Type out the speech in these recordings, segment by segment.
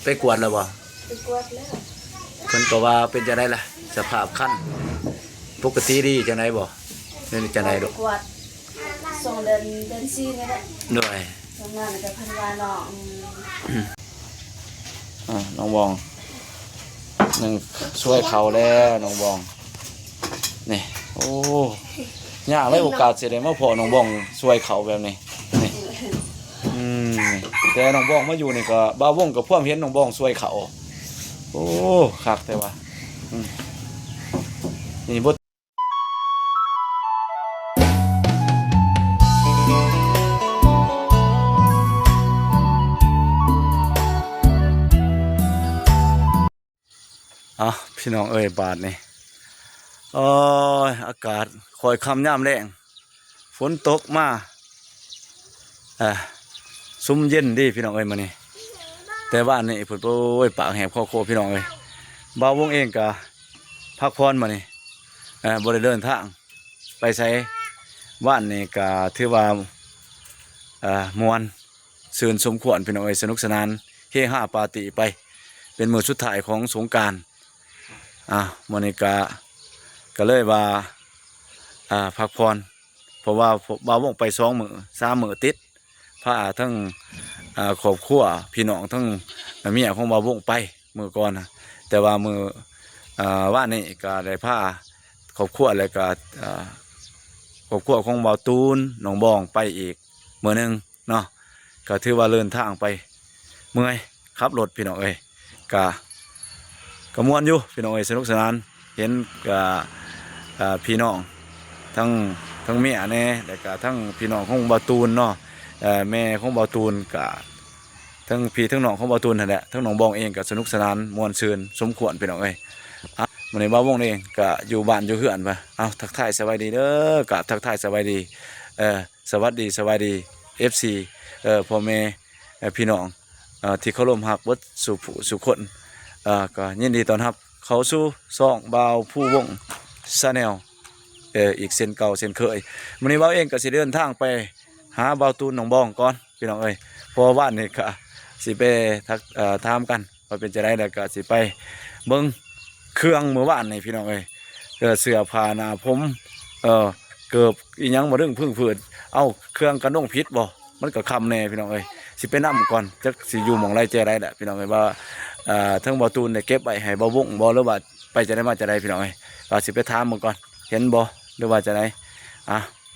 ไปกวดแล้วบ่ไปกวดแล้วเพิ่นก็ว่าเป็นจังได๋ล่ะสภาพคันปกติดีจังไดบ่นี่จังได๋ดอกกวดส่งเดินซีนี่แหละด้วยทำงานกับพันวาน้องน้องบองนึงช่วยเขาแล้วน้องบองนี่โอ้ยากเลยโอกาสสิได้มาพอน้องบองช่วยเขาแบบนี้นี่แต่น้องบองมาอยู่นี่ก็บ่าววงกับพวกเห็นน้องบองช่วยเขาโอ้คักแต่ว่านี่บ่พี่น้องเอ้ยบาทนี่อากาศคอยคำย่ำแรงฝนตกมาซุ้มเย็นดิพี่น้องเอ้ยมานี่แต่บ้านนี่ฝนโอ้ยปากแหบคอโคพี่น้องเอ้ยบ่าววงเองกะพักผ่อนมานี่บริเดินทางไปใช้บ้านนี่กะถือว่ามวนซื่นสมควรพี่น้องเอ้ยสนุกสนานเฮฮาปาร์ตี้ไปเป็นมื้อสุดท้ายของสงกรานต์มื้อนี้ก็เลยว่าพักผ่อนเพราะว่าบ่าววงไป2 มื้อ3 มื้อติดพาทั้งครอบครัวพี่น้องทั้งเมียของบ่าววงไปมื้อก่อนนะแต่ว่ามื้อว่านี่ก็ได้พาครอบครัวแล้วก็ครอบครัวของบ่าวตูนน้องบองไปอีกมื้อนึงเนาะก็ถือว่าเดินทางไปเมื่อยขับรถพี่น้องเอ้ยก็ม่วนอยู่พี่น้องเอ้ยสนุกสนานเห็นพี่น้องทั้งเมียแน่แล้วก็ทั้งพี่น้องของบ่าวตูนเนาะแม่ของบ่าวตูนก็ทั้งพี่ทั้งน้องของบ่าวตูนนั่นแหละทั้งน้องบองเองก็สนุกสนานม่วนซื่นสมควรพี่น้องเอ้ยมื้อนี้บ่าววงเองก็อยู่บ้านอยู่เฮือนไปเอาทักทายสวัสดีเด้อกะทักทายสวัสดีสวัสดี FC พ่อแม่พี่น้องที่เคารพรักเบิดสุคนก็ยินดีต้อนรับเขาสู่ซ่องบ่าวผู้วงชาแนลอีกเส้นเก่าเส้นเคยมื้อนี้บ่าวเองก็สิเดินทางไปหาบ่าวตูนน้องบองก่อนพี่น้องเอ้ยเพราะว่านี่ก็สิไปถามกันว่าเป็นจังได๋แล้วก็สิไปเบิ่งเครื่องมื้อวานนี่พี่น้องเอ้ยเสื้อผ้าหน้าผมเกือบอีหยังบ่ถึงพึ่งพืชเอาเครื่องกระด้งพิษบ่มันก็คำแน่พี่น้องเอ้ยสิไปนำก่อนจักสิอยู่หม่องไรแจไรแหละพี่น้องเอ้ยว่าทั้งบ่าวตูนได้เก็บไว้ให้บ่าววงบ่หรือว่าไปจะได้มาจะได้พี่น้องเอ้ยก็สิไปถามมึงก่อนเห็นบ่หรือว่าจะได้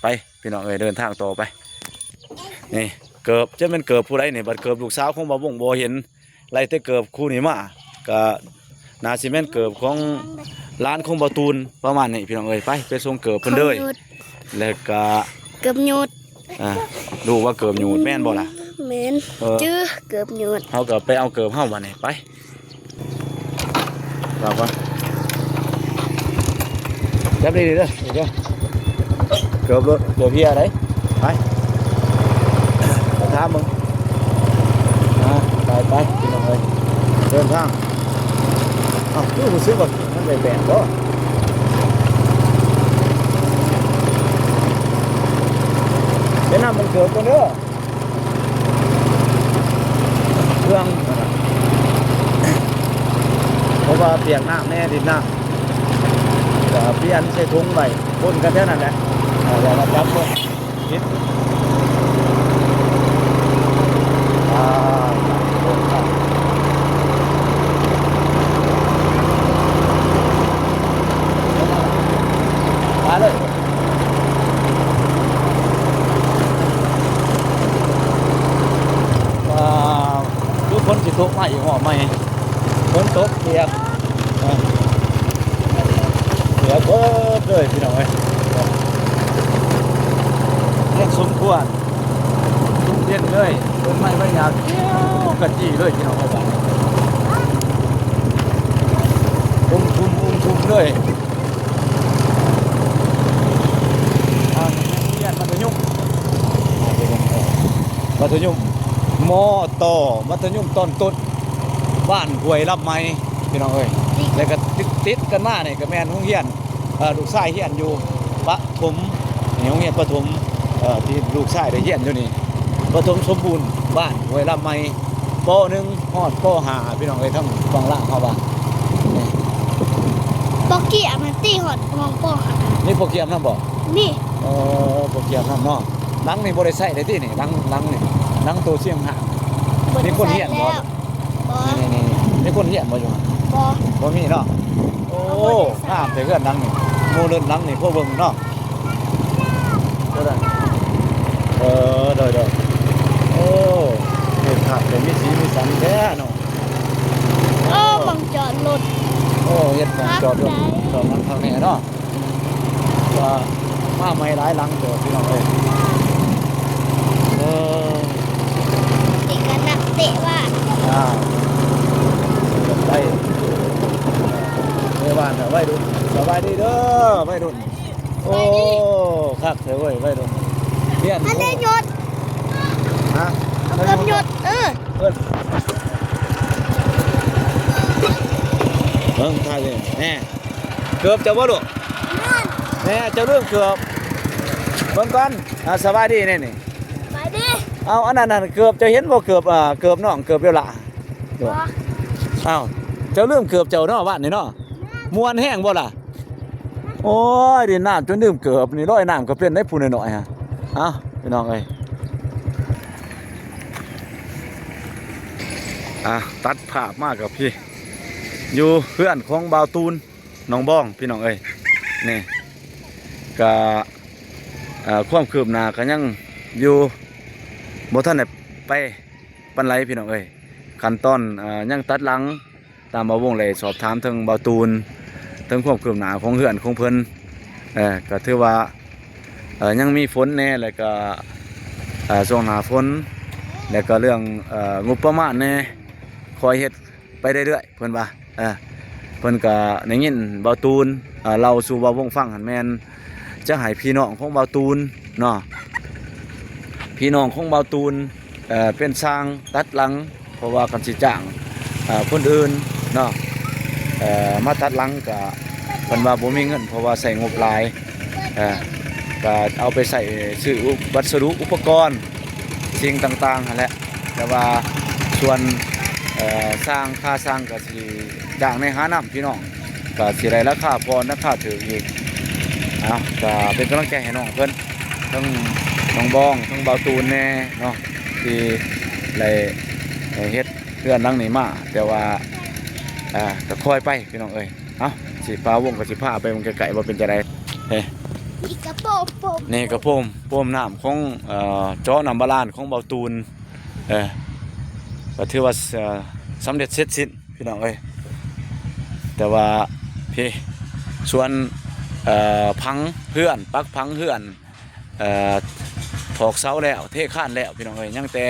ไปพี่น้องเอ้ยเดินทางต่อไปนี่เกือบจะเป็นเกือบผู้ใดนี่บัดเกือบลูกสาวของบ่าววงบ่เห็นไล่แต่เกือบคู่นี้มาก็น่าสิแม่นเกือบของร้านของบ่าวตูนประมาณนี้พี่น้องเอ้ยไปส่งเกือบเพิ่นเด้อแล้วก็เกือบหยุดดูว่าเกือบหยุดแม่นบ่ล่ะแม่นจื้อเกือบหยุดเฮาก็ไปเอาเกือบเฮาบัดนี้ไปเราก็จับดีๆเด้อเดี๋ยวเกือบรถเกือบเฮียได้ไปถามมึงไปพี่น้องเอ้ยเดินทางรู้สึกว่ามันแปลกๆบ่เดี๋ยวน้ำมันเกิดกันเด้อเครื่องเพราะว่าเปียกน้ำแน่ดินน้ำก็เปลี่ยนใส่ถุงไปพ่นกันแค่นั้นแหละเดี๋ยวเราจับพ่นนิดมาเลยทุกคนสิตกมาอีกหอใหม่ฝนตกเปียกเปียกเบิดเลยพี่น้องเอ้ยเล่นสมควรเล่นเลยต้นไม้ใบหญ้าเขียวกระจี้เลยพี่น้องเอ้ยบ้านทุ่มเลยเรียนมัธยมมอต่อมัธยมต้นบ้านห้วยรับไม้พี่น้องเอ้ยแล้วก็ติดกันมาเนี่ยก็แม่นโรงเรียนลูกชายเรียนอยู่ปฐมนี่โรงเรียนปฐมที่ลูกชายได้เรียนอยู่นี่ปฐมสมบูรณ์บ้านห้วยรับไม้ป ปหนึ่งฮอดปห้าพี่น้องเอ้ยทั้งฝั่งล่างเขาบ้านนี่ ปอกกี้มันตีหอดมองปอกค่ะ นี่โปรแกรมนำบ่ นี่ โปรแกรมนำเนาะหลังนี่บ่ได้ใช้ได้ตินี่หลังนี่หลังตัวเสียงหา มีคนเหี้ยนบ่ แล้วบ่ นี่มีคนเหี้ยนบ่อยู่หั่น บ่ บ่มีเนาะโอ้งามแต่เฮือนหลังนี่หมู่เรือนหลังนี่พวกเบิ่งเนาะเด้อเด้อโอ้เฮ็ดคักแต่มีสีมีสันแท้เนาะ บังจอดรถ โอ้เฮ็ดหม้องจอดรถจอดมันข้างนี้เนาะว่ามาใหม่หลายหลังเด้อพี่น้องเอ้ยเออ เตะกันนักเตะว่า อ่าไปเมื่อวานน่ะไว้ดุนสบายดีเด้อไว้ดุนโอ้คักเถอะเว้ยไว้ดุนเรียน อันนี้หยด ฮะ เอาเกือบหยดเอิ้นเบิ่งท่าเลยแน่เกือบจะบ่ลูกแน่เจ้าเรื่องเกือบเบิ่งก่อนสบายดีแน่นี่ ไปดิ เอาอันนั้นน่ะเกือบจะเห็นบ่เกือบเกือบน้องเกือบเวลาเดี๋ยวอ้าวเจ้าเรื่องเกือบเจ้าเนาะบ้านนี่เนาะมวนแห้งบ่ล่ะโอ้ยดินน้ำจนดื่มเกือบนี่ร้อยน้ำก็เป็นได้ผู้น้อยๆฮะเอ้าพี่น้องเอ้ยตัดภาพมากกับพี่อยู่เพื่อนของบ่าวตูนน้องบ้องพี่น้องเอ้ยนี่ก็ความคืบหน้าก็ยังอยู่บ่ทันได้ไปปันไรพี่น้องเอ้ยขั้นตอนยังตัดหลังตามบ่าววงเลยสอบถามถึงบ่าวตูนถึงความคืบหน้าของเฮือนของเพิ่นก็ถือว่ายังมีฝนแน่แล้วก็ช่วงหน้าฝนแล้วก็เรื่องงบประมาณแน่คอยเฮ็ดไปเรื่อยๆเพิ่นว่าเพิ่นก็ได้ยินบ่าวตูนเล่าสู่บ่าววงฟังหั่นแม่นจะให้พี่น้องของบ่าวตูนเนาะพี่น้องของบ่าวตูนเป็นสร้างตัดหลังเพราะว่ากันสิจ้างคนอื่นเนาะมาตัดหลังก็เพิ่นว่าบ่มีเงินเพราะว่าใส่งบหลายก็เอาไปใส่ซื้อวัสดุอุปกรณ์สิ่งต่างๆนั่นแหละแต่ว่าส่วนสร้างค่าสร้างก็สิจ้างในหาน้ำพี่น้องก็สิได้ราคาพอราคาถืออีกก็เป็นกำลังใจให้น้องเพิ่นทั้งน้องบ้องทั้งบ่าวตูนแน่เนาะที่ได้เฮ็ดเพื่อนหลังนี้มาแต่ว่าก็คอยไปพี่น้องเอ้ยสิพาวงกับสิพาไปมันไกลๆว่าเป็นจะไดเฮ้ อีกกระโปรงผม นี่กระโปมน้ำของเจาะน้ำบาดาลของบ่าวตูนก็ถือว่าสำเร็จเสร็จสิ้นพี่น้องเอ้ยแต่ว่าพี่ส่วนพังเพื่อนปักพังเพื่อนถอกเสาแล้วเทข้านแล้วพี่น้องเอ้ยยังแต่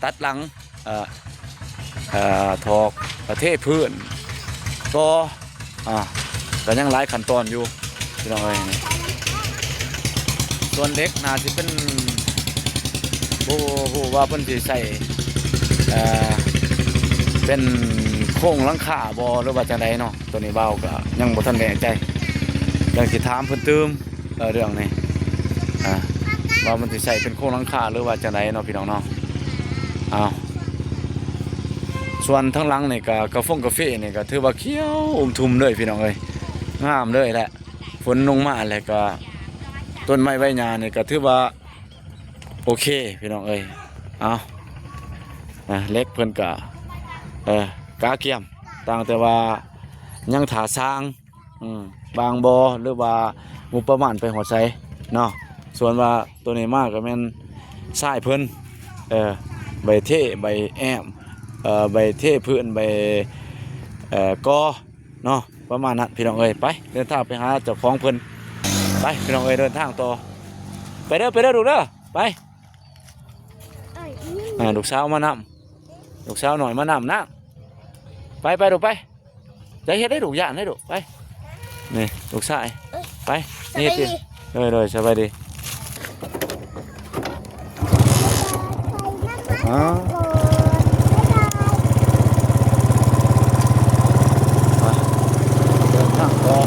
ตัดหลังถอกเทพื้นก็ยังหลายขั้นตอนอยู่พี่น้องเอ้ยส่วนเด็กน่าจะเป็นผู้ว่าเพิ่นสิใส่เป็นโค้งหลังคาบ่หรือว่าจังไดเนาะตัวนี้เบาก็ยังบ่ทันแน่ใจยังสิถามเพิ่นเติมเรื่องนี้ว่ามันสิใส่เป็นโค้งหลังคาหรือว่าจังไดเนาะพี่น้องเนาะส่วนทั้งหลังนี่ก็กาแฟนี่ก็ถือว่าเขียวทุ่มเลยพี่น้องเอ้ยงามเลยแหละฝนลงมาแล้วก็ต้นไม้ใบหญ้านี่ก็ถือว่าโอเคพี่น้องเอ้ยเล็กเพิ่นก็กาเกียมต่างแต่ว่ายังถาสร้างบางบ่หรือว่างบประมาณไปหอดไสเนาะส่วนว่าตัวนี้มากก็แม่นทรายเพิ่นใบเทใบแอมใบเทพื้นใบกอเนาะประมาณนั้นพี่น้องเอ้ยไปเดินทางไปหาเจ้าของเพิ่นไปพี่น้องเอ้ยเดินทางต่อไปเด้อลูกเด้อไปลูกสาวมานำลูกสาวหน่อยมานำนะไปลูกไปใจเฮ็ดได้ลูกย่านให้ลูกไปนี่ลูกชายไปนี่สิเลยสบายดีเดินทางต่อ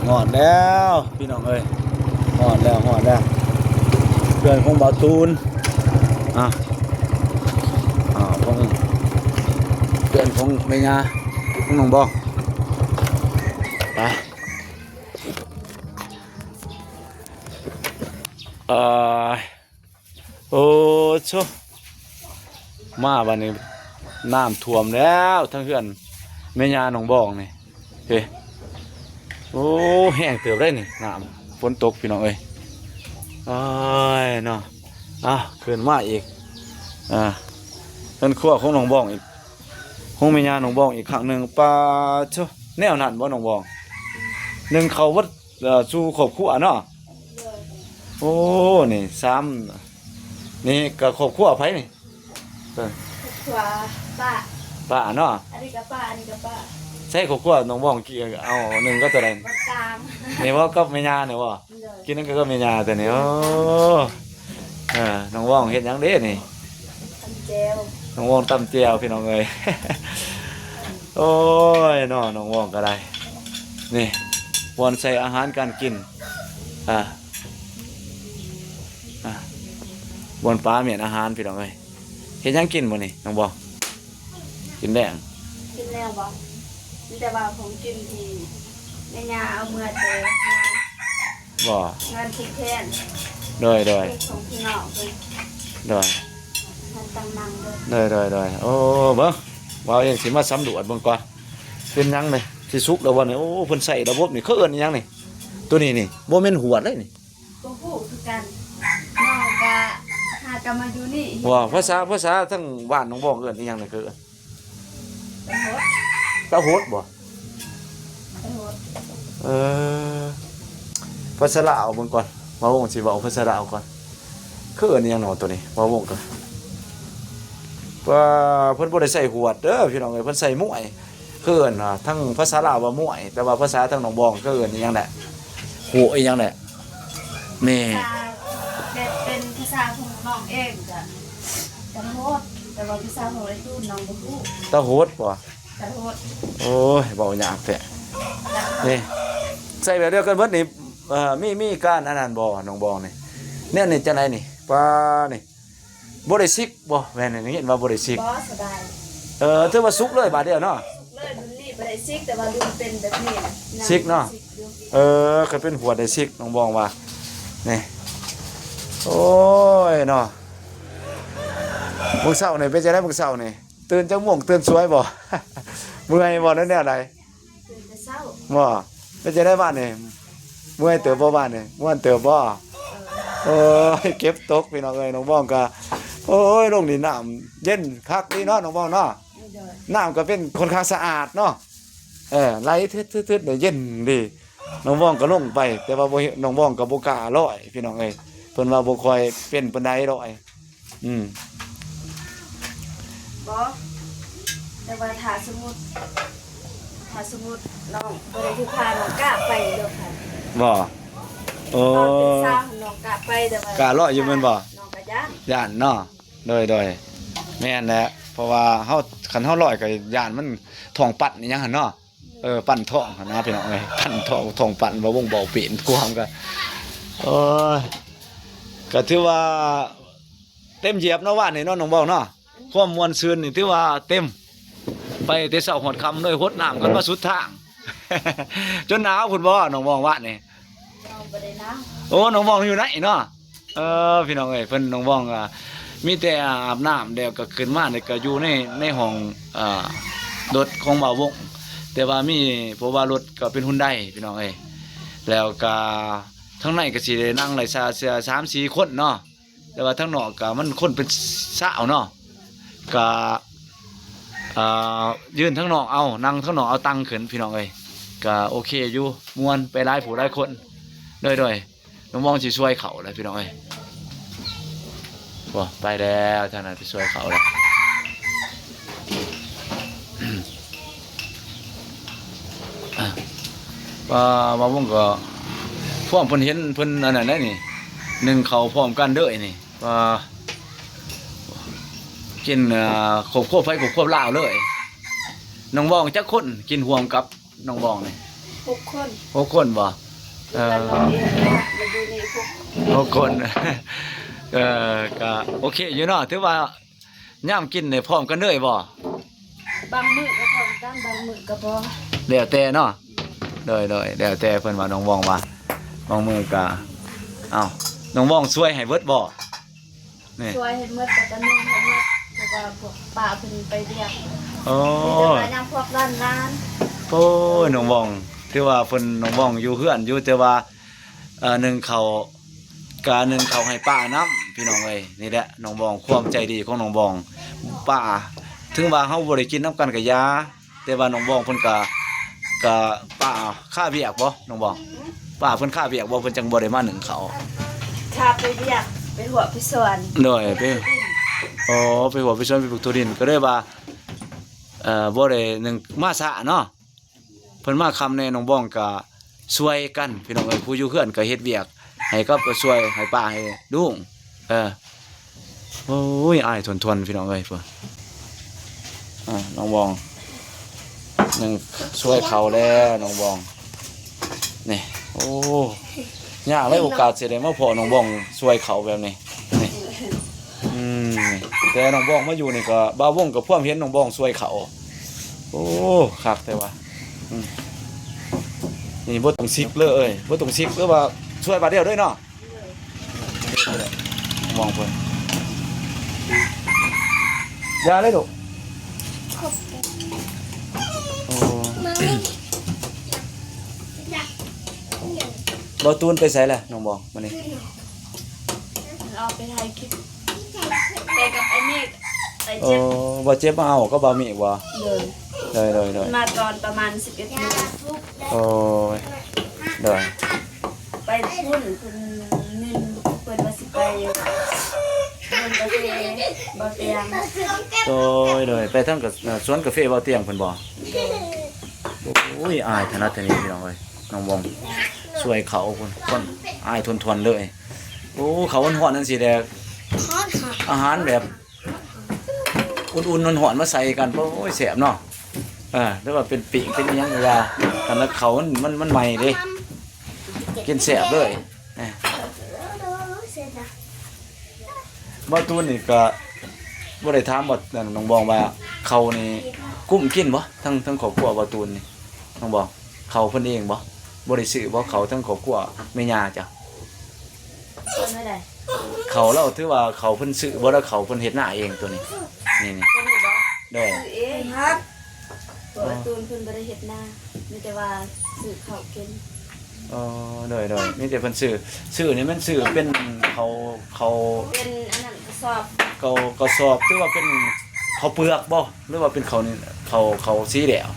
หอดแล้วพี่น้องเอ้ยหอดแล้วเพื่อนของบ่าวตูนอ่ะของเพื่อนของแม่ยาของน้องบ้องไปโอ้โชมาบัดนี้น้ำท่วมแล้วทั้งเพื่อนแม่ยาน้องบ้องนี่เฮ้โอ้แห้งเติบได้นี่น้ำฝนตกพี่น้องเอ้ยอ้ายเนาะขึ้นมาอีกเพิ่นขั้วของน้องบ้องอีกของแม่ยาน้องบ้องอีกครั้งหนึ่งปลาโชแนวนั้นบ่น้องบ้องหนึ่งเขาวัดสู่ครอบครัวเนาะโอ้นี่นี่ก็ครอบครัวไผนี่ ขวาป้า ป้าเนาะ อันนี้กับป้าอันนี้กับป้า ใช่ครอบครัวน้องบ้องกี่เอาหนึ่งก็ตัวใด บนกลาง นี่ว่าก็แม่ยาเนี่ยว่า เลย กินนั่นก็แม่ยาแต่นี่โอ้น้องบ้องเฮ็ดหยังเด้นี่ ทำเจล น้องบ้องตำเจียวพี่น้องเอ้ย โอ้ยน้องบ้องก็ได้นี่วนใส่อาหารการกินบนปลาเมียนอาหารพี่น้องเอ้ยเฮ็ดหยังกินบ่นี่น้องบ้องกินแดง กินแล้วบ่มีแต่ว่าของกินที่แม่ยาเอาเมื่อเจบ่งานทุกแทน โดย ของพี่น้องเป็น โดย งานตังนังเลย โอ้เบิ่งว่าเองสิมาสำรวจเบิ่งก่อนเป็นหยังเลยสิสุกแล้วบ่นี่โอ้เพิ่นใส่ระบบนี่เขาเอิ้นหยังนี่ตัวนี้นี่บ่แม่นหวดเลยนี่ ก็พูดคือกันน้องกะหากะมาอยู่นี่ ว่าภาษาทั้งบ้านน้องบ้องเอิ้นอีหยังนี่คือ ไปโหด ตะโหดบ่ ไปโหด เออภาษาลาวเบิ่งก่อนมาวงสิเว้าภาษาลาวก่อนคือเอิ้นอีหยังเนาะตัวนี้มาวงก่อนว่าเพิ่นบ่ได้ใส่หวดเด้อพี่น้องเอ้ยเพิ่นใส่มวยคือเอิ้นทั้งภาษาลาวว่ามวยแต่ว่าภาษาทางน้องบ้องก็เอิ้นอีหยังแหละหัวอีหยังแหละนี่ เป็นภาษาของน้องเองจะโหดแต่ว่าภาษาของไอ้ตู้น้องบ่ฮู้ ตะโหดบ่ จะโหด โอ้ยเบายากแท้นี่ใส่แบบเดียวกันเบิดนี่มีการอันนั้นบ่น้องบองนี่เนี่ยนี่จังไดนี่ปลานี่บ่ได้ซิกบ่แม่นนี่เห็นว่าบ่ได้ซิก บ่สบาย ถือว่าสุกเลยบาดเดียวเนาะ เลยมันนี่บ่ได้ซิกแต่ว่าดูเป็นแบบนี้ ซิกเนาะ ก็เป็นหัวได้ซิกน้องบองว่านี่โอ้ยเนาะมื้อเช้านี่เป็นจังได๋มื้อเช้านี่ตื่นจังม่วงตื่นสวยบ่ เมื่อยบ่นั่นแนวใด ตื่นแต่เช้า บ่เป็นจังได๋บ้านนี่เมื่อยเติบบ่บ้านนี่ม่วนเติบบ่ โอ้ยเก็บตกพี่น้องเอ้ยน้องบ้องก็โอ้ยลงนี่น้ำเย็นคักนี่เนาะน้องบ้องเนาะน้ำก็เป็นค่อนข้างสะอาดเนาะไหลทึดๆได้เย็นดีน้องบ้องก็ลงไปแต่ว่าบ่น้องบ้องก็บ่กล้าลอยพี่น้องเอ้ยเพิ่นว่าบ่ค่อยเป็นปานใดลอยบ่แต่ว่าถ้าสมมุติน้องบ่ได้คือพาน้องกะไปเด้อค่ะ บ่โอ้ ตอนเป็นสาวน้องกะไปแต่ว่าก ล้าลอยอยู่แม่นบ่ น้องกะย่าน ย่านเนาะโดยแม่นแหละเพราะว่าคันเฮาลอยก็ย่านมันท้องปั่นอีหยังหั่นเนาะปั่นท้องหั่นนะพี่น้องเอ้ยปั่นท้องปั่นบ่วงเบาเปลี่ยนความก็โอ้ยก็ถือว่าเต็มเหยียบเนาะว่านี่เนาะน้องเบาเนาะความม่วนซื่นนี่ถือว่าเต็มไปแต่เช้าฮอดค่ำเลยหดน้ำกันมาสุดทาง จนหนาวพุ่นบ่น้องเบาว่านี่ น้องบ่ได้นะ โอ้น้องบ้องอยู่ไหนเนาะพี่น้องเอ้ยเพิ่นน้องบ้องมีแต่อาบน้ำเดี๋ยวก็ขึ้นมาเนี่ยก็อยู่ในห้องรถของบ่าววงแต่ว่ามีเพราะว่ารถก็เป็นหุ่นได้พี่น้องเอ้ยแล้วก็ทั้งในก็สิได้นั่งหลาย3-4 คนเนาะแต่ว่าทั้งนอกก็มันคนเป็นสาวเนาะก็ยืนทั้งนอกเอานั่งทั้งนอกเอาตังขึ้นพี่น้องเอ้ยก็โอเคอยู่ม่วนไปหลายผู้หลายคนด้วยน้องมองสิช่วยเขาเลยพี่น้องเอ้ยบ่ไปแล้วทางนั้นไปช่วยเขาแล้วว่าผมก็พร้อมเพิ่นเห็นเพิ่นอันนั้นได้นี่หนึ่งเขาพร้อมกันเด้อนี่ว่ากินครบไฟครบลาวเลยน้องบองจักคนกินห่วมกับน้องบองนี่ 6 คน 6 คนบ่เออ แล้วน้องเองมาดูนี่6 คน ก็โอเคอยู่เนาะถือว่าย่ามกินเนี่ยพร้อมกันเลยบ่ บางมื้อก็พร้อมกันบางมื้อก็บ่ แล้วแต่เนาะโดยแล้วแต่เพิ่นว่าน้องวองว่าบางมื้อก็เอ้าน้องวองช่วยให้เบิดบ่นี่ ช่วยเฮ็ดหมดแต่ก็นึ่งเฮ็ดหมดเพราะว่าพวกป้าเพิ่นไปเรียก โอ้ มีแต่ว่ายังพวกร้าน โอ้ยน้องวองถือว่าเพิ่นน้องวองอยู่เฮือนอยู่แต่ว่าหนึ่งเขากาหนึ่งเขาให้ป้าน้ำพี่น้องเอ้ยนี่แหละน้องวองความใจดีของน้องวองป้าถึงว่าเฮาบ่ได้กินน้ำกันกับยาแต่ว่าน้องวองเพิ่นก็ป้าค่าเวียกบ่น้องวองป้าเพิ่นค่าเวียกบ่เพิ่นจังบ่ได้มาหนึ่งเขา ๆข้าไปเรียกไปหัวไปสวน โดยไปอ๋อไปหัวไปชวนไปปลูกทุเรียนก็ได้ว่าบ่ได้หนึ่งมาสะเนาะเพิ่นมาคำในน้องบ้องก็ช่วยกันพี่น้องเอ้ยผู้อยู่เฮือนก็เฮ็ดเวียกให้กับก็ช่วยให้ป้าให้ลุงโอ้ยอายทนพี่น้องเอ้ยเพิ่นน้องบ้องหนึ่งช่วยเขาแล้วน้องบ้องนี่โอ้ยากเลยโอกาสสิได้มาพอน้องบ้องช่วยเขาแบบนี้นี่แต่น้องบ้องมาอยู่นี่ก็บ่าววงกับพวกเห็นน้องบ้องช่วยเขาโอ้คักแต่ว่านี่บ่ต้องซิกเลยบ่ต้องซิกหรือว่าช่วยบาดเดียวด้วยเนาะมองเพิ่นอย่าเลยลูกโอ้บ่ตูนไปไสล่ะน้องบ้องมื้อนี้ เอาไปถ่ายคลิปไปกับไอ้เมฆไอ้ โอ้ เจ็บ บ่เจ็บมาเอาก็บ่มีบ่ เลยมาตอนประมาณ11 โมง โอ้ยเด้อ ไปพุ่นเพิ่นนินเพิ่นว่าสิไปเพิ่นกาแฟบ่เตียง โดยไปทำกับสวนกาแฟบ่เตียงเพิ่นบ่โอ้ยอายถนัดแต่นี้พี่น้องเอ้ยน้องบองช่วยเขาคนอายทนเลยโอ้เขาฮ้อนๆนั่นสิแดกอาหารแบบอุ่นๆร้อนๆมาใส่กันโอ้ยแซ่บเนาะแล้วว่าเป็นปีกเป็นอิหยังอย่าแต่ละเขามันใหม่เด้กินแซ่บเลยบ่ตูนนี่ก็บ่ได้ถามบ่น้องบองว่าเขานี่กุ้มกินบ่ทั้งครอบครัวบ่ตูนนี่น้องบองเขาเพิ่นเองบ่ได้ซื้อบ่เขาทั้งครอบครัวแม่ย่าจ้ะ เพิ่นไม่ได้ เขาเราถือว่าเขาเพิ่นซื้อบ่แล้วเขาเพิ่นเฮ็ดหน้าเองตัวนี้นี่ เพิ่นบ่ ได้ ซื้อเองครับตัวตูนเพิ่นบ่ได้เฮ็ดหน้ามีแต่ว่าซื้อข้าวกิน ได้นี่แต่เพิ่นซื้อนี่มันซื้อเป็นเขา เป็นอันนั้นกระสอบ กระสอบถือว่าเป็นเขาวเปลือกบ่หรือว่าเป็นเขานี่เขาสีแดง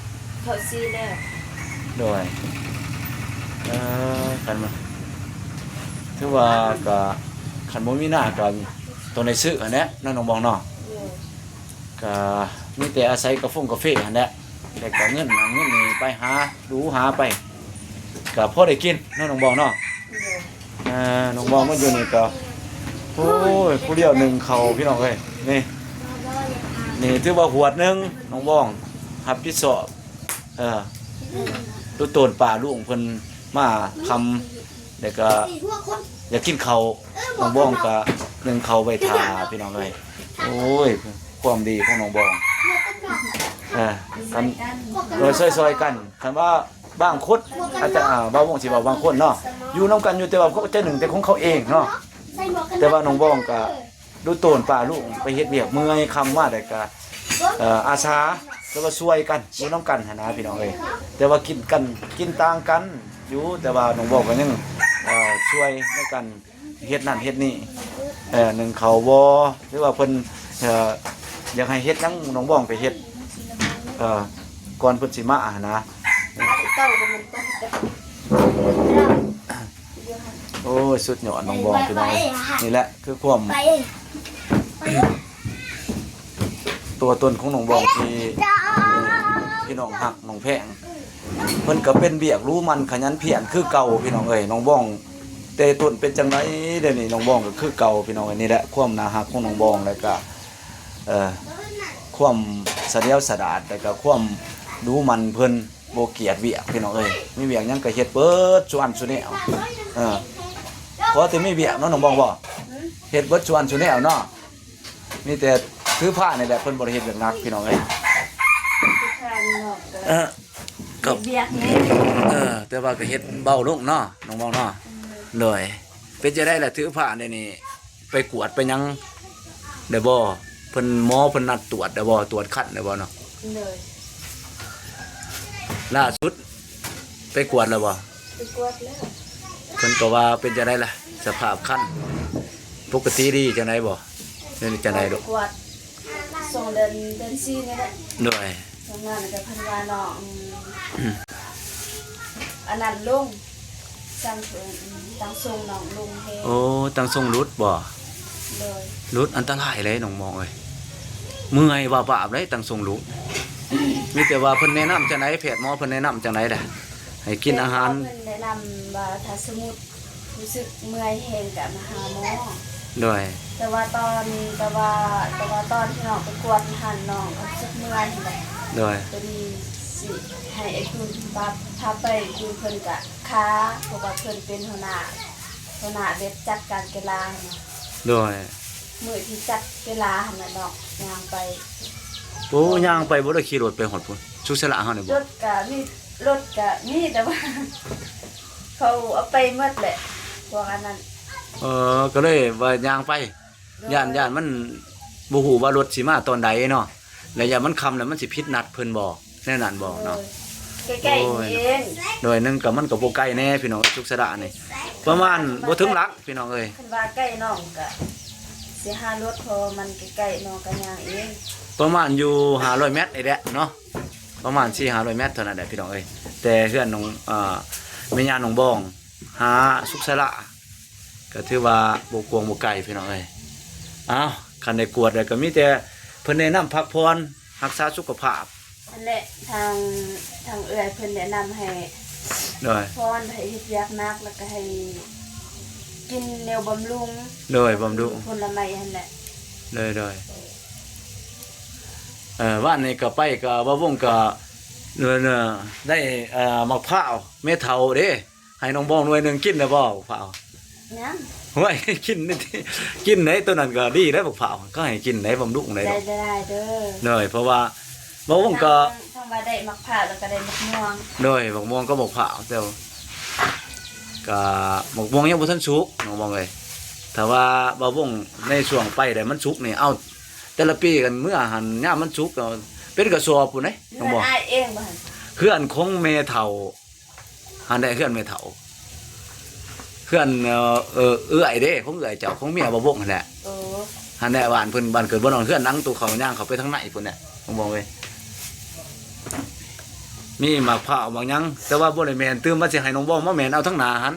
เขาซีแล้ว ด้วยกันมาถือว่าก็คันบ่มีหน้าก็ตัวในซื้ออันเนี้ยน้องบองเนาะก็มีแต่อาศัยกาแฟอันเนี้ยแต่ก็เงินนี่ไปหาไปก็พอได้กินน้องบองเนาะน้องบองมาอยู่นี่ก็โอ้ยผู้เดียวหนึ่งเขาพี่น้องเอ้ยนี่ถือว่าหวดหนึงน้องบองรับผิดชอบตัวโตนป่าลูกเพิ่นมาคำแล้วก็อยากกินเขาน้องบองก็หนึ่งเขาไปทาพี่น้องเอ้ยโอ้ยความดีของน้องบองกันโดยซอยกันคันว่าบางคนอาจจะบางวงสิว่าบางคนเนาะอยู่นำกันอยู่แต่ว่าเขาจะหนึ่งแต่ของเขาเองเนาะแต่ว่าน้องบองก็ดูโตนป่าลูกไปเฮ็ดเวียกเมื่อยคำว่าได้ก็อาสาแล้วก็ช่วยกันอยู่นำกันหั่นนะพี่น้องเอ้ยแต่ว่ากินต่างกันอยู่แต่ว่าน้องบองก็ยังช่วยในกันเฮ็ดนั่นเฮ็ดนี่หนึ่งเขาบ่หรือว่าเพิ่นอยากให้เฮ็ดนั่งน้องบ้องไปเฮ็ดก่อนเพิ่นสิมานะ เต้าก็มันต้องแต่ โอ้ยสุดยอดน้องบ้องพี่น้องนี่แหละคือความตัวตนของน้องบ้องที่พี่น้องฮักน้องแพงเพิ่นก็เป็นเบียกรู้มันขยันเพียรคือเก่าพี่น้องเอ้ยน้องบ้องแต่ต้นเป็นจังไดเดี๋ยวนี้น้องบ้องก็คือเก่าพี่น้องนี่แหละความน่าฮักของน้องบ้องแล้วก็ความเสดียวสะดาดแล้วก็ความรู้มันเพิ่น บ่เกลียดเวียกพี่น้องเอ้ยมีเวียกหยังก็เฮ็ดเบิดส่วนสุแนวเพราะแต่มีเวียกเนาะน้องบองบ่เฮ็ดเบิดส่วนสุแนวเนาะมีแต่ถือผ้านี่แหละเพิ่นบ่ได้เฮ็ดเวียกหนักพี่น้องเอ้ย ที่ทางนอกก็ ก็ เบียกนี่ แต่ว่าก็เฮ็ดเบาลงเนาะน้องบองเนาะเลยเป็นจะได้ล่ะถือผ้านี่นี่ไปกวดไปหยังได้บ่เพิ่นหมอเพิ่นนัดตรวจได้บ่ตรวจคัดได้บ่เนาะ เลย ล่าสุดไปกวดแล้วบ่ ไปกวดแล้ว เพิ่นก็ว่าเป็นจะได้ล่ะสภาพคันปกติดีจังไดบ่เป็นจังไดดอก กวดส่งเดินซีนี่แหละ ด้วย ทำงานกับพันวาน้องอันนั้นลุงสั่งเพิ่นตั้งส่งน้องลุงเฮ โอ้ตั้งทรงรุดบ่ เลย รุดอันตรายเลยน้องมองเอ้ยเมื่อยว่าบาปเลยตั้งทรงรุดมีแต่ว่าเพิ่นแนะนำจังไดแพทย์หมอเพิ่นแนะนำจังไดล่ะให้กินอาหาร เพิ่นแนะนำว่าถ้าสมมุติรู้สึกเมื่อยแฮงก็มาหาหมอ ด้วย แต่ว่าตอนที่น้องไปกวดหันน้องก็รู้สึกเมื่อยนั่นแหละ ด้วย พอดีสิให้ไอ้คุณปั๊บพาไปคือเพิ่นกะค้าเพราะว่าเพิ่นเป็นหัวหน้าเว็บจัดการกีฬาเนาะ ด้วย มื้อที่จัดกีฬาหั่นน่ะดอกย่างไป โอ้ย่างไปบ่ได้ขี่รถไปฮอดพุ่นสุสละเฮานี่บ่ รถกะมีแต่ว่า เขาเอาไปหมดแหละพวกอันนั้น ก็เลยว่าย่างไปย่านมันบ่ฮู้ว่ารถสิมาตอนใดเนาะแล้วย่านมันค่ำแล้วมันสิผิดนัดเพิ่นบ่แน่นั้นบ่เนาะ ใกล้ๆนี่เอง โดยหนึงก็มันก็บ่ไกลแน่พี่น้องสุขสระนี่ประมาณบ่ถึงหลักพี่น้องเอ้ย คันว่าใกล้น้องก็สิหารถเพอมันใกล้ๆน้องก็ย่างเอง ประมาณอยู่500เมตรนี่แหละเนาะประมาณ4-500เมตรเท่านั้นแหละพี่น้องเอ้ยแต่เฮือนน้องแม่ย่าน้องบองหาสุขสระก็ถือว่าบ่กวางบ่ไกลพี่น้องเอ้ยอ้าวคันได้กวดแล้วก็มีแต่เพิ่นแนะนำพักผ่อนรักษาสุขภาพ นั่นแหละทางเอื้อยเพิ่นแนะนำให้ โดย พรให้เฮ็ดยากนักแล้วก็ให้กินแนวบำรุง โดยบำรุง ผลไม้หั่นแหละ โดยว่านนี้ก็ไปก็บ่วงก็ได้มะพร้าวเม็ดเฒ่าเด้ให้น้องบองหน่วยหนึงกินได้บ่มะพร้าว ยัง โอ้ย กินนี่กินไหนตัวนั้นก็ดีได้มะพร้าวก็ให้กินไหนบำรุงได้ ได้ ดอก ได้เด้อ โดยเพราะว่าบ่วงก็ ทางว่าได้มักผ่าแล้วก็ได้มักม่วง โดยบักม่วงก็มะพร้าวแต่ว่าก็มะม่วงยังบ่ทันสุกน้องบองเอ้ยถ้าว่าบ่วงในช่วงไปได้มันสุกนี่เอาแต่ละปีกันเมื่อหันยามมันสุกก็เป็นกระสอบพุ่นเด้น้องบ เนื้ อ อง อ้ายเองบ่หั่น เพื่อนของเมเฒ่าหันได้เพื่อนเมเฒ่าเพื่อนเอื้อยเด้ของเอื้อยเจ้าของเมียบ่วงนั่นแหละ โอ้ หันได้บ้านเพิ่นบ้านเกิดบ่นอนเพื่อนนั่งตัวเขาย่างเขาไปทางไหนพุ่นน่ะผมบอกเว้ยมีหมากพร้าวบางหยังแต่ว่าบ่ได้แม่นตื่มมาสิให้น้องบ่มาแม่นเอาทั้งหน้าหัน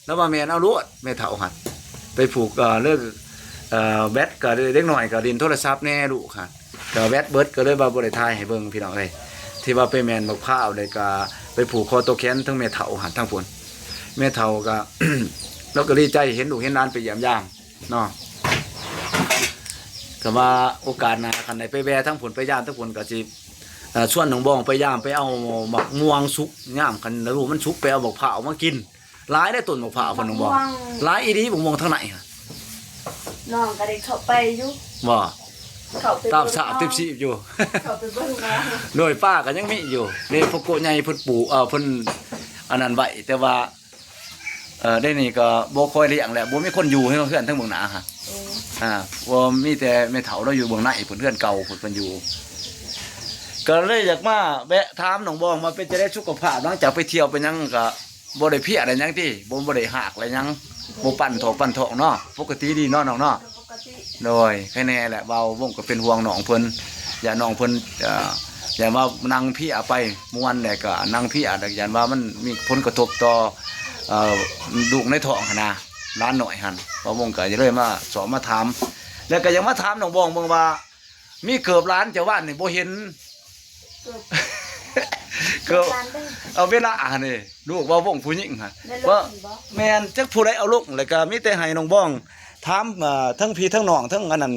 แล้วว่าแม่นเอารวดเมเฒ่าหันไปผูกเลิกแบตก็เด็กน้อยก็ดินโทรศัพท์แน่ลูกค่ะแต่แบตเบิดก็เลยว่าบ่ได้ถ่ายให้เบิ่งพี่น้องเอ้ยที่ว่าไปแม่นหมากพร้าวเลยก็ไปผูกคอตัวแขนทั้งเมเฒ่าหันทั้งพุ่นเมเฒ่าก็ แล้วก็ดีใจเห็นลูกเห็นหลานไปเยี่ยมยามเนาะก็ว่าโอกาสหน้าคันใดไปแวะทั้งผลไปยามทั้งผลก็สิชวนน้องบองไปยามไปเอาหมักม่วงสุกยามคันรู้มันสุกไปเอาบักเผาวมากินหลายได้ต้นบักเผาวเพิ่นน้องบองหลายอีดีบักม่วงทางไหนฮะ น้องก็ได้เข้าไปอยู่ บ่ เข้าไป ตามสาบติบชีพอยู่ เข้าไปเบิ่งมา โดยป้าก็ยังมีอยู่เด้พวกโกใหญ่เพิ่นปลูกเพิ่นอันนั้นไว้แต่ว่าได้นี่ก็บ่ค่อยเลี้ยงแหละบ่มีคนอยู่ให้เพื่อนทั้งเมืองหนาฮะ โอ้ ว่ามีแต่แม่เฒ่าเราอยู่เบื้องในเพื่อนเก่าเพิ่นอยู่ก็เลยอยากมาแวะถามน้องบองมาเป็นจะได้สุขภาพหลังจากไปเที่ยวไปหยังก็บ่ได้เพียอะไรหยังที่บ่ได้หากอะไรหยังบ่ปั่นถอกเนาะปกติดีเนาะน้องเนาะ ปกติ โดยแค่แน่แหละเบาวงก็เป็นห่วงน้องเพิ่นอย่าน้องเพิ่นอย่ามานั่งพี่ไปม่วนได้ก็นั่งพี่อย่าว่ามันมีผลกระทบต่อลูกในท้องหั่นนะร้านหน่อยหั่นบ่าวงก็เลยมาสอบมาถามแล้วก็ยังมาถามน้องบองเบิ่งว่ามีเกือบล้านจะว่านนี่บ่เห็น เกือบ เกือบ ล้านได้ เอาเวลานี่ลูกว่าวงผู้หญิงหั่น ได้ล ว่า ดบ่ แม่นจักผู้ใดเอาลงแล้วก็มีแต่ให้น้องบองถามทั้งพี่ทั้งน้องทั้งอันนั้น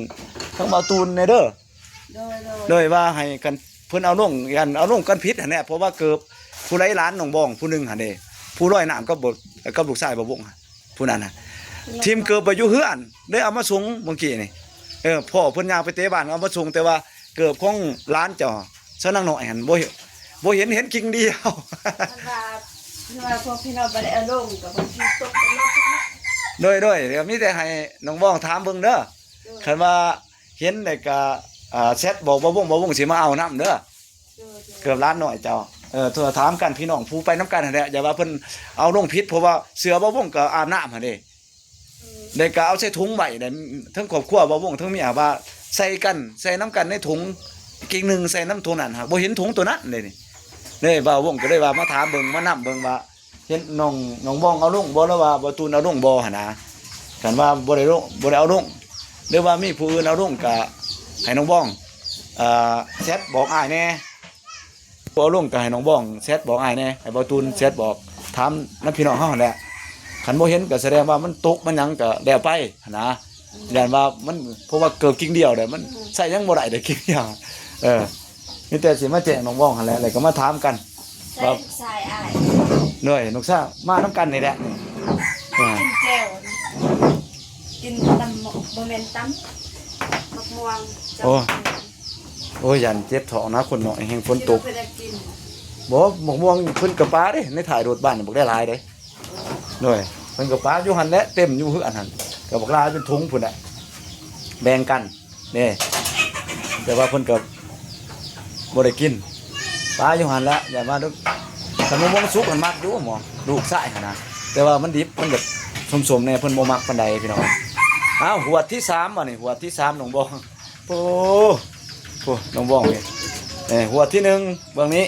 ทั้งเบาตูนในเด้อ โดย โดยว่าให้กันเพิ่นเอาลงยันเอาลงกันผิดหั่นแหละเพราะว่าเกือบ ผู้ใดหลานน้องบ้องผู้หนึงหั่นเด้ผู้ร้อยน้ำกับลูกชายบ่วงหั่นผู้นั้นน่ะทีมเกิดไปอยู่เฮือนได้เอามาส่งเมื่อกี้นี่พ่อเพิ่นย่างไปเตะบ้านเอามาส่งแต่ว่าเกิดของหลานเจ้าซะนางน้อยหั่นบ่เห็นกิ่งเดียว มันว่าพวกพี่น้องบ่ได้เอาลงกับบางทีตกเป็นรอบทุกมื้อ โดยเดี๋ยวมีแต่ให้น้องบ้องถามเบิ่งเด้อคันว่าเห็นได้ก็แชทบอกบ่วงสิมาเอาน้ำเด้อเกือบล้านหน่อยเจ้าโทรถามกันพี่น้องผู้ไปน้ำกันนั่นแหละอย่าว่าเพิ่นเอาลงผิดเพราะว่าเสือบ่วงก็อาบน้ำหั่นเด้ได้ก็เอาใส่ถุงไว้ได้ทั้งครอบครัวบ่วงทั้งเมียว่าใส่กันใส่น้ำกันในถุงกิ่งหนึงใส่น้ำถุงนั้นหากบ่เห็นถุงตัวนั้นเลยนี่บ่วงก็เลยว่ามาถามเบิ่งมานํเบิ่งว่าเห็นน้องบ้องเอาลงบ่หรือว่าบ่ตูนเอาลงบ่หั่นนะกันว่าบ่ได้เอาลงหรือว่ามีผู้อื่นเอาลงก็ให้น้องบ้องแชทบอกอ้ายแน่บ่เอาลงก็ให้น้องบ้องแชทบอกอ้ายแน่ให้บ่ตูนแชทบอกถามนำพี่น้องเฮาหั่นแหละคันบ่เห็นก็แสดงว่ามันตกมันหยังก็แล้วไปหั่นนะยันว่ามันเพราะว่าเกิดกิ่งเดียวเด้มันใส่ยังบ่ได้เด้กิ่งเดียวมีแต่สิมาแจ้งน้องบ้องหั่นแหละแล้วก็มาถามกัน ใส่สายอ้าย เหนื่อยนกซ่ามาน้ำกันนี่แหละ กินแจ่วกินตำบ่แม่นตำบักม่วง โอ้ยยันเจ็บท้องนะคนหน่อยแห่งฝนตก เพิ่นได้กิน บ่หมกม่วงเพิ่นกับปลาเด้ในถ่ายรถบ้านบอกได้หลายเด้เหนื่อยเพิ่นกับปลาอยู่หั่นแหละเต็มอยู่เฮือนหั่นก็บอกลายเป็นถุงพุ่นน่ะแบ่งกันนี่แต่ว่าเพิ่นก็บ่ได้กินปลาอยู่หั่นละอย่ามาดูขนมม่วงสุกมันมักอยู่หมอลูกชายหั่นนะแต่ว่ามันดิบมันแบบสมๆแน่เพิ่นบ่มักปานใดพี่น้องอ้าวหัวดที่3บ่นี่หัวดที่3น้องบ้องโอ้น้องบ้องนี่หัวดที่1เบิ่งนี้